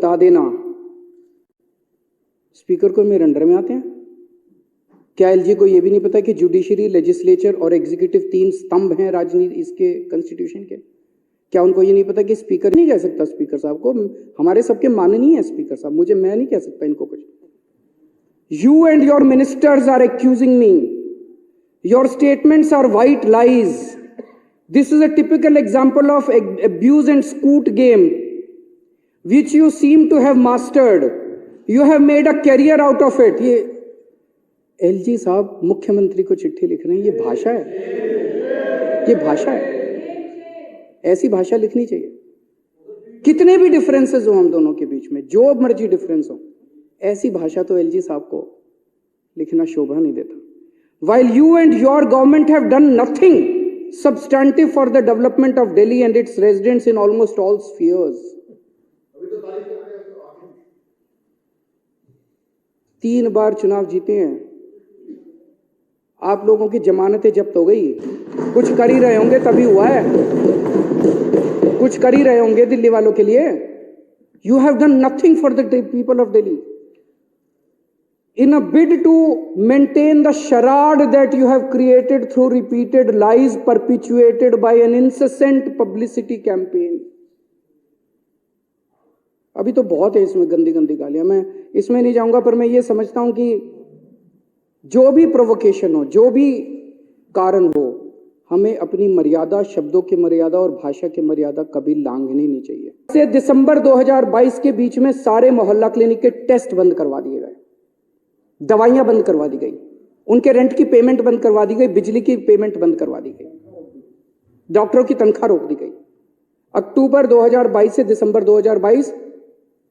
बता देना, स्पीकर को मेरे अंडर में आते हैं? क्या एलजी को यह भी नहीं पता कि जुडिशरी, लेजिस्लेचर और एग्जीक्यूटिव 3 स्तंभ हैं राजनीति इसके कॉन्स्टिट्यूशन के? क्या उनको ये नहीं पता कि स्पीकर नहीं कह सकता स्पीकर साहब को, हमारे सबके माननीय है स्पीकर साहब, मैं नहीं कह सकता इनको कुछ। You and your ministers are accusing me, your statements are white lies, this is a typical example of abuse and scoot game which you seem to have mastered, you have made a career out of it। ये LG साहब मुख्यमंत्री को चिट्ठी लिख रहे हैं, ये भाषा है, ये भाषा है, ऐसी भाषा लिखनी चाहिए। कितने भी डिफरेंसेस हो हम दोनों के बीच में, जो मर्जी डिफरेंस हो, ऐसी भाषा तो एलजी साहब को लिखना शोभा नहीं देता। While you and your government have done nothing substantive for the development of Delhi and its residents in almost all spheres। 3 बार चुनाव जीते हैं, आप लोगों की जमानतें जब्त हो गई, कुछ कर ही रहे होंगे तभी हुआ है, कुछ कर ही रहे होंगे दिल्ली वालों के लिए। You have done nothing for the people of Delhi in a bid to maintain the charade that you have created through repeated lies perpetuated by an incessant publicity campaign। अभी तो बहुत है इसमें गंदी गंदी गालियां, मैं इसमें नहीं जाऊंगा, पर मैं ये समझता हूं कि जो भी प्रोवोकेशन हो, जो भी कारण हो, हमें अपनी मर्यादा, शब्दों की मर्यादा और भाषा की मर्यादा कभी लांघनी नहीं चाहिए। से दिसंबर 2022 के बीच में सारे मोहल्ला क्लिनिक के टेस्ट बंद करवा दिए गए, दवाइयां बंद करवा दी गई, उनके रेंट की पेमेंट बंद करवा दी गई, बिजली की पेमेंट बंद करवा दी गई, डॉक्टरों की तनख्वाह रोक दी गई। अक्टूबर 2022 से दिसंबर 2022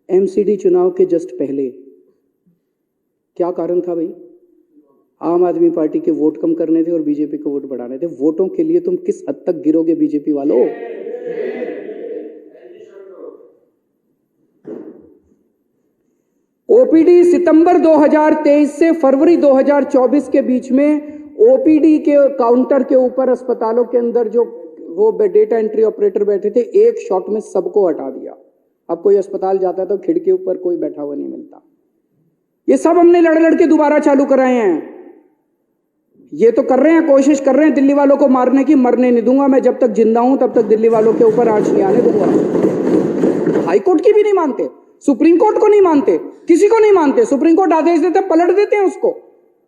एमसीडी चुनाव के जस्ट पहले क्या कारण था भाई? आम आदमी पार्टी के वोट कम करने थे और बीजेपी के वोट बढ़ाने थे। वोटों के लिए तुम किस हद तक गिरोगे बीजेपी वालों? ओपीडी सितंबर 2023 से फरवरी 2024 के बीच में ओपीडी के काउंटर के ऊपर अस्पतालों के अंदर जो वो डेटा एंट्री ऑपरेटर बैठे थे, एक शॉट में सबको हटा दिया। अब कोई अस्पताल जाता है तो खिड़की के ऊपर कोई बैठा हुआ नहीं मिलता। ये सब हमने लड़ लड़ के दोबारा चालू कराए हैं। ये तो कर रहे हैं, कोशिश कर रहे हैं दिल्ली वालों को मारने की, मरने नहीं दूंगा मैं। जब तक जिंदा हूं तब तक दिल्ली वालों के ऊपर आंच नहीं आने दूंगा। हाई कोर्ट की भी नहीं मानते, सुप्रीम कोर्ट को नहीं मानते, किसी को नहीं मानते। सुप्रीम कोर्ट आदेश देते पलट देते हैं उसको।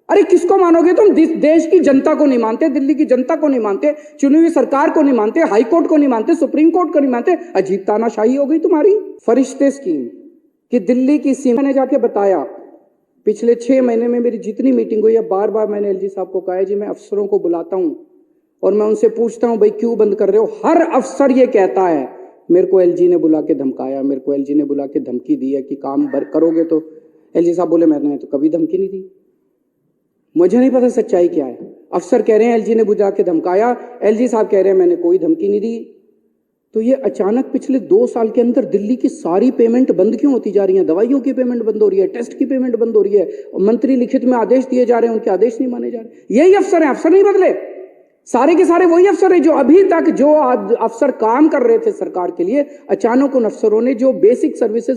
अरे किसको मानोगे तुम? देश की जनता को नहीं मानते, दिल्ली की जनता को नहीं मानते, चुनी हुई सरकार को नहीं मानते, हाई कोर्ट को नहीं मानते, सुप्रीम कोर्ट को नहीं मानते। अजीब तानाशाही हो गई तुम्हारी। फरिश्ते स्कीम कि दिल्ली की सीमा ने जाके बताया, पिछले 6 महीने में मेरी जितनी मीटिंग हुई है, बार बार मैंने एलजी साहब को कहा है जी, मैं अफसरों को बुलाता हूं और मैं उनसे पूछता हूं भाई क्यों बंद कर रहे हो? हर अफसर ये कहता है मेरे को एलजी ने बुला के धमकाया, मेरे को एलजी ने बुला के धमकी दी है कि काम करोगे तो। एलजी साहब बोले मैंने तो कभी धमकी नहीं दी। मुझे नहीं पता सच्चाई क्या है। अफसर कह रहे हैं एलजी ने बुला के धमकाया, एलजी साहब कह रहे हैं मैंने कोई धमकी नहीं दी। तो ये अचानक पिछले 2 साल के अंदर दिल्ली की सारी पेमेंट बंद क्यों होती जा रही है? दवाइयों की पेमेंट बंद हो रही है, टेस्ट की पेमेंट बंद हो रही है, मंत्री लिखित में आदेश दिए जा रहे हैं, उनके आदेश नहीं माने जा रहे। यही अफसर हैं, अफसर नहीं बदले। सारे के सारे वही अफसर हैं जो अभी तक जो अफसर काम कर रहे थे सरकार के लिए, अचानक उन अफसरों ने जो बेसिक सर्विसेज